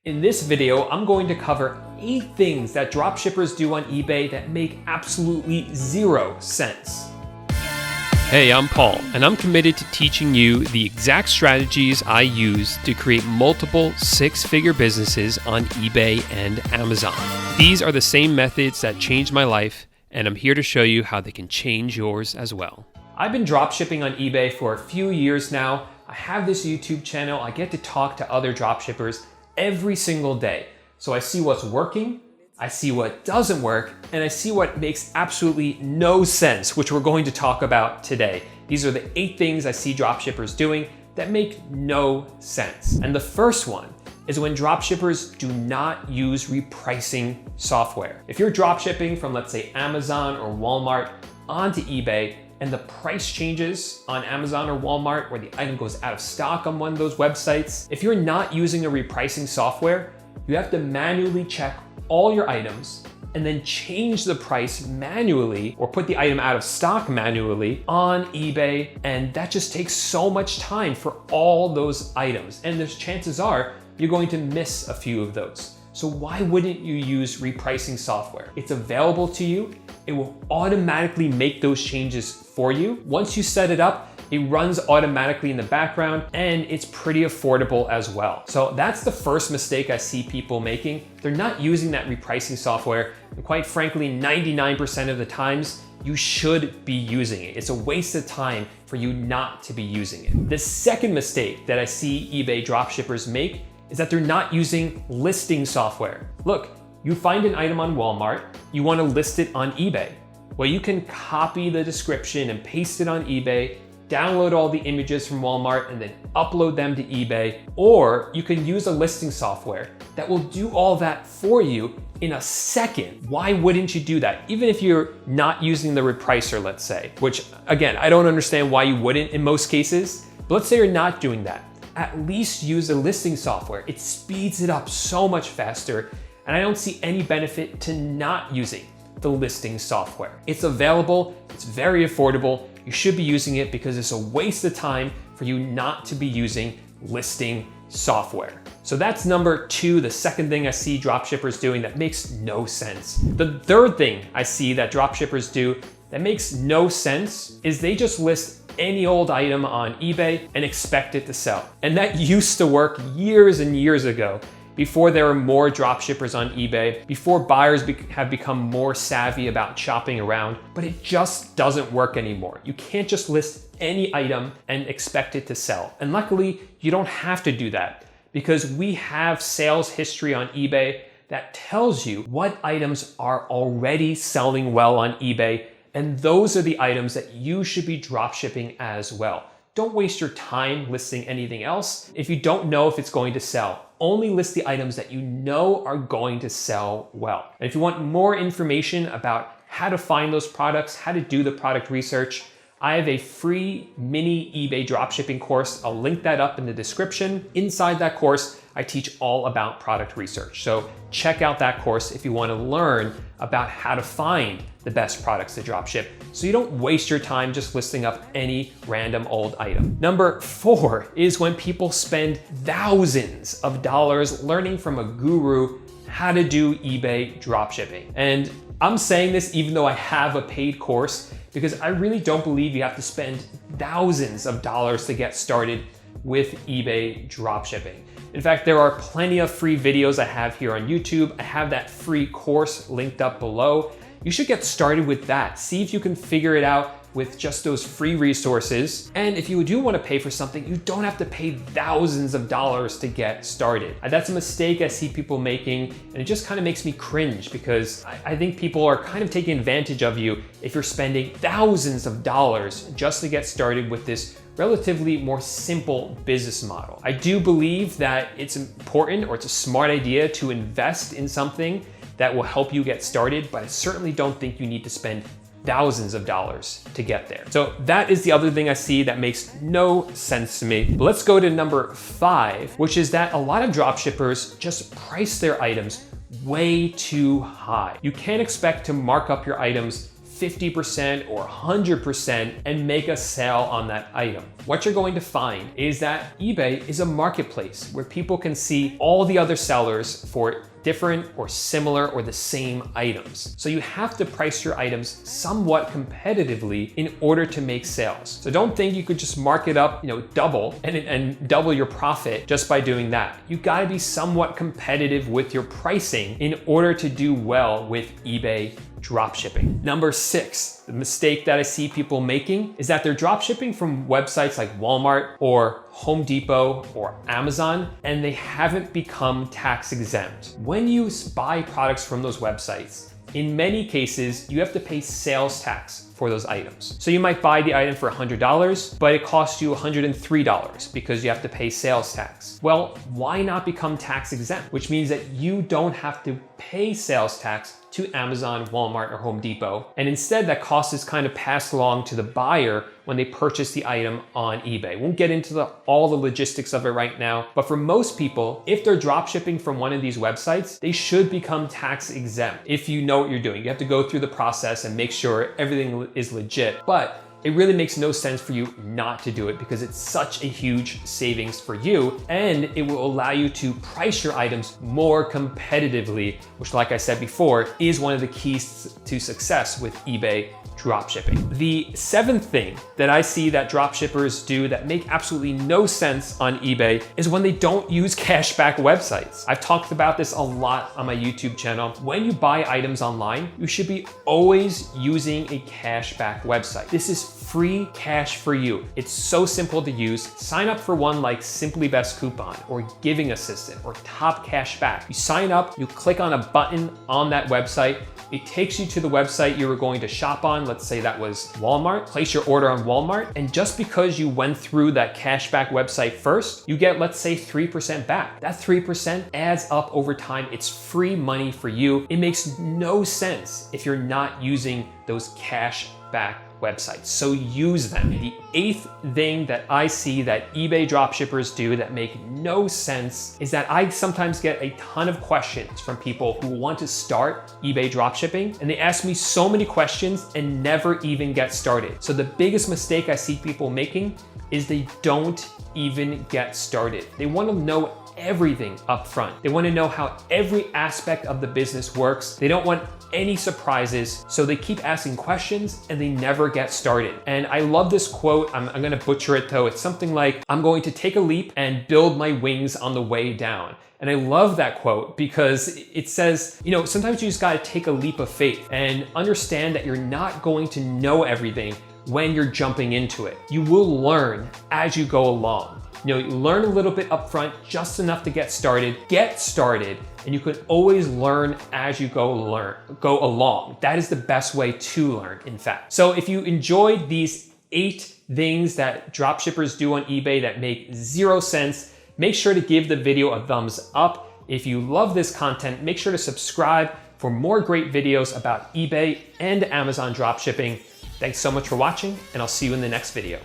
In this video, I'm going to cover 8 things that dropshippers do on eBay that make absolutely 0 sense. Hey, I'm Paul, and I'm committed to teaching you the exact strategies I use to create multiple 6-figure businesses on eBay and Amazon. These are the same methods that changed my life, and I'm here to show you how they can change yours as well. I've been dropshipping on eBay for a few years now. I have this YouTube channel. I get to talk to other dropshippers every single day. So I see what's working, I see what doesn't work, and I see what makes absolutely no sense, which we're going to talk about today. These are the 8 things I see dropshippers doing that make no sense. And the first one is when dropshippers do not use repricing software. If you're dropshipping from, let's say, Amazon or Walmart onto eBay, and the price changes on Amazon or Walmart, or the item goes out of stock on one of those websites, if you're not using a repricing software, you have to manually check all your items and then change the price manually or put the item out of stock manually on eBay. And that just takes so much time for all those items. And there's chances are you're going to miss a few of those. So why wouldn't you use repricing software? It's available to you. It will automatically make those changes for you. Once you set it up, it runs automatically in the background, and it's pretty affordable as well. So that's the first mistake I see people making. They're not using that repricing software. And quite frankly, 99% of the times, you should be using it. It's a waste of time for you not to be using it. The second mistake that I see eBay dropshippers make is that they're not using listing software. Look, you find an item on Walmart, you want to list it on eBay. Well, you can copy the description and paste it on eBay, download all the images from Walmart and then upload them to eBay, or you can use a listing software that will do all that for you in a second. Why wouldn't you do that? Even if you're not using the repricer, let's say, which again, I don't understand why you wouldn't in most cases, but let's say you're not doing that. At least use a listing software. It speeds it up so much faster, and I don't see any benefit to not using the listing software. It's available, it's very affordable. You should be using it because it's a waste of time for you not to be using listing software. So that's number 2, the second thing I see dropshippers doing that makes no sense. The third thing I see that dropshippers do that makes no sense is they just list any old item on eBay and expect it to sell. And that used to work years and years ago, before there were more dropshippers on eBay, before buyers have become more savvy about shopping around, but it just doesn't work anymore. You can't just list any item and expect it to sell. And luckily, you don't have to do that because we have sales history on eBay that tells you what items are already selling well on eBay. And those are the items that you should be dropshipping as well. Don't waste your time listing anything else if you don't know if it's going to sell. Only list the items that you know are going to sell well. And if you want more information about how to find those products, how to do the product research, I have a free mini eBay dropshipping course. I'll link that up in the description. Inside that course, I teach all about product research. So check out that course if you want to learn about how to find the best products to dropship so you don't waste your time just listing up any random old item. Number 4 is when people spend thousands of dollars learning from a guru how to do eBay dropshipping. And I'm saying this even though I have a paid course, because I really don't believe you have to spend thousands of dollars to get started with eBay dropshipping. In fact, there are plenty of free videos I have here on YouTube. I have that free course linked up below. You should get started with that. See if you can figure it out with just those free resources. And if you do want to pay for something, you don't have to pay thousands of dollars to get started. That's a mistake I see people making, and it just kind of makes me cringe because I think people are kind of taking advantage of you if you're spending thousands of dollars just to get started with this relatively more simple business model. I do believe that it's important, or it's a smart idea to invest in something that will help you get started, but I certainly don't think you need to spend thousands of dollars to get there. So that is the other thing I see that makes no sense to me. But let's go to number 5, which is that a lot of dropshippers just price their items way too high. You can't expect to mark up your items 50% or 100% and make a sale on that item. What you're going to find is that eBay is a marketplace where people can see all the other sellers for different or similar or the same items. So you have to price your items somewhat competitively in order to make sales. So don't think you could just mark it up, double and double your profit just by doing that. You gotta be somewhat competitive with your pricing in order to do well with eBay dropshipping. Number 6, the mistake that I see people making is that they're dropshipping from websites like Walmart or Home Depot or Amazon, and they haven't become tax exempt. When you buy products from those websites, in many cases, you have to pay sales tax for those items. So you might buy the item for $100, but it costs you $103 because you have to pay sales tax. Well, why not become tax exempt? Which means that you don't have to pay sales tax to Amazon, Walmart, or Home Depot. And instead, that cost is kind of passed along to the buyer when they purchase the item on eBay. Won't get into all the logistics of it right now, but for most people, if they're drop shipping from one of these websites, they should become tax exempt if you know what you're doing. You have to go through the process and make sure everything is legit. But it really makes no sense for you not to do it because it's such a huge savings for you, and it will allow you to price your items more competitively, which, like I said before, is one of the keys to success with eBay dropshipping. The 7th thing that I see that dropshippers do that make absolutely no sense on eBay is when they don't use cashback websites. I've talked about this a lot on my YouTube channel. When you buy items online, you should be always using a cashback website. This is free cash for you. It's so simple to use. Sign up for one like Simply Best Coupon or Giving Assistant or Top Cashback. You sign up, you click on a button on that website, it takes you to the website you were going to shop on. Let's say that was Walmart. Place your order on Walmart. And just because you went through that cashback website first, you get, let's say, 3% back. That 3% adds up over time. It's free money for you. It makes no sense if you're not using those cashback websites. So use them. The 8th thing that I see that eBay dropshippers do that make no sense is that I sometimes get a ton of questions from people who want to start eBay dropshipping, and they ask me so many questions and never even get started. So the biggest mistake I see people making is they don't even get started. They want to know everything up front. They want to know how every aspect of the business works. They don't want any surprises, so they keep asking questions and they never get started. And I love this quote. I'm gonna butcher it though. It's something like, I'm going to take a leap and build my wings on the way down. And I love that quote because it says, sometimes you just gotta take a leap of faith and understand that you're not going to know everything when you're jumping into it. You will learn as you go along. You learn a little bit up front, just enough to get started, and you can always learn as you go along. That is the best way to learn, in fact. So if you enjoyed these 8 things that dropshippers do on eBay that make 0 sense, make sure to give the video a thumbs up. If you love this content, make sure to subscribe for more great videos about eBay and Amazon dropshipping. Thanks so much for watching, and I'll see you in the next video.